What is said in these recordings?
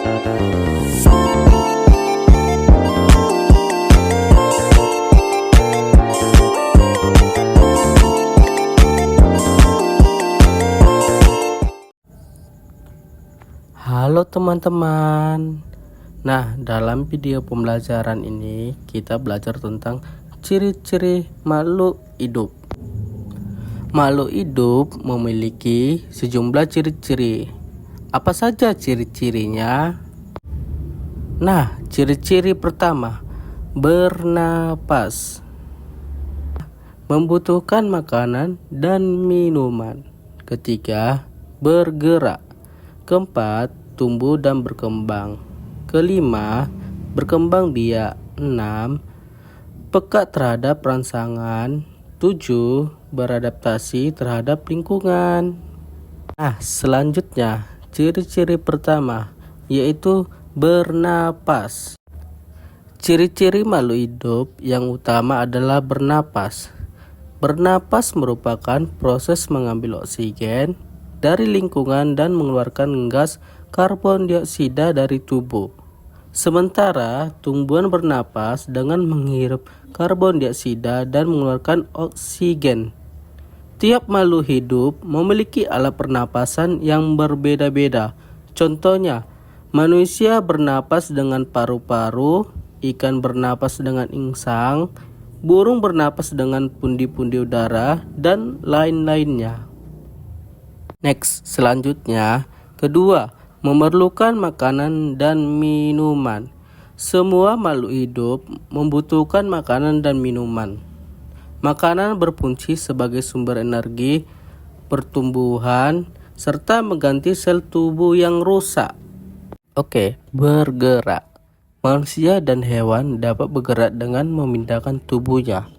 Halo teman-teman. Nah, dalam video pembelajaran ini kita belajar tentang ciri-ciri makhluk hidup. Makhluk hidup memiliki sejumlah ciri-ciri. Apa saja ciri-cirinya? Nah, ciri-ciri pertama, bernapas. Membutuhkan makanan dan minuman. Ketiga, bergerak. Keempat, tumbuh dan berkembang. Kelima, berkembang biak. 6, peka terhadap rangsangan. 7, beradaptasi terhadap lingkungan. Nah, selanjutnya, ciri-ciri pertama yaitu bernapas. Ciri-ciri makhluk hidup yang utama adalah bernapas. Bernapas merupakan proses mengambil oksigen dari lingkungan dan mengeluarkan gas karbon dioksida dari tubuh. Sementara tumbuhan bernapas dengan menghirup karbon dioksida dan mengeluarkan oksigen. Tiap makhluk hidup memiliki alat pernapasan yang berbeda-beda. Contohnya, manusia bernapas dengan paru-paru, ikan bernapas dengan insang, burung bernapas dengan pundi-pundi udara, dan lain-lainnya. Next, selanjutnya, kedua, memerlukan makanan dan minuman. Semua makhluk hidup membutuhkan makanan dan minuman. Makanan berfungsi sebagai sumber energi pertumbuhan serta mengganti sel tubuh yang rusak. Oke, bergerak. Manusia dan hewan dapat bergerak dengan memindahkan tubuhnya.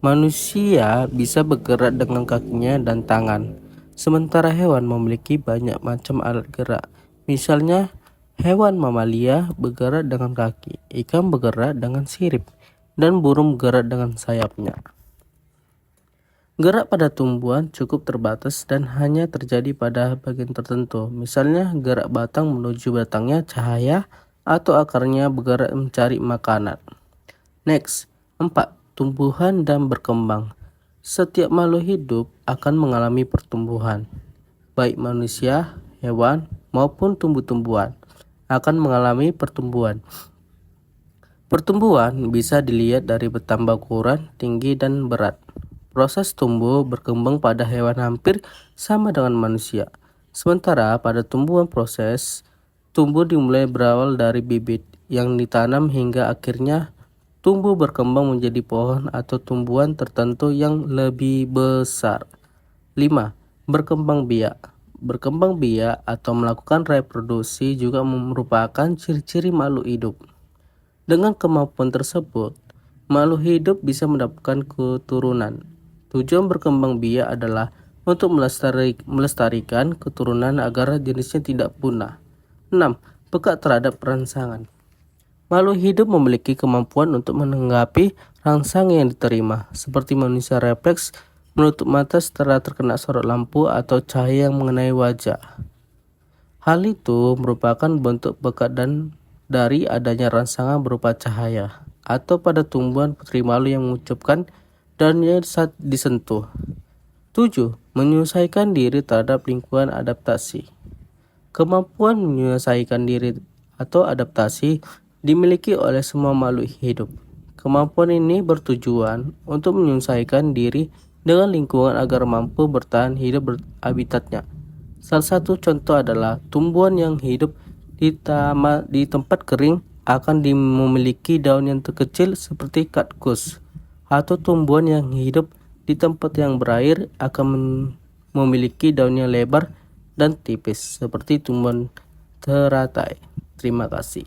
Manusia bisa bergerak dengan kakinya dan tangan. Sementara hewan memiliki banyak macam alat gerak. Misalnya, hewan mamalia bergerak dengan kaki, ikan bergerak dengan sirip, dan burung bergerak dengan sayapnya. Gerak pada tumbuhan cukup terbatas dan hanya terjadi pada bagian tertentu. Misalnya, gerak batang menuju batangnya cahaya atau akarnya bergerak mencari makanan. Next, 4. Tumbuhan dan berkembang. Setiap makhluk hidup akan mengalami pertumbuhan. Baik manusia, hewan, maupun tumbuh-tumbuhan akan mengalami pertumbuhan. Pertumbuhan bisa dilihat dari bertambah ukuran, tinggi, dan berat. Proses tumbuh berkembang pada hewan hampir sama dengan manusia. Sementara pada tumbuhan proses tumbuh dimulai berawal dari bibit yang ditanam hingga akhirnya tumbuh berkembang menjadi pohon atau tumbuhan tertentu yang lebih besar. 5. Berkembang biak. Berkembang biak atau melakukan reproduksi juga merupakan ciri-ciri makhluk hidup. Dengan kemampuan tersebut, makhluk hidup bisa mendapatkan keturunan. Tujuan berkembang biak adalah untuk melestarikan keturunan agar jenisnya tidak punah. 6. Peka terhadap rangsangan. Makhluk hidup memiliki kemampuan untuk menanggapi rangsangan yang diterima, seperti manusia refleks menutup mata setelah terkena sorot lampu atau cahaya yang mengenai wajah. Hal itu merupakan bentuk peka dan dari adanya rangsangan berupa cahaya, atau pada tumbuhan putri malu yang mengucapkan daunnya saat disentuh. 7. Menyesuaikan diri terhadap lingkungan adaptasi. Kemampuan menyesuaikan diri atau adaptasi dimiliki oleh semua makhluk hidup. Kemampuan ini bertujuan untuk menyesuaikan diri dengan lingkungan agar mampu bertahan hidup habitatnya. Salah satu contoh adalah tumbuhan yang hidup di tempat kering akan memiliki daun yang terkecil seperti kaktus, atau tumbuhan yang hidup di tempat yang berair akan memiliki daun yang lebar dan tipis seperti tumbuhan teratai. Terima kasih.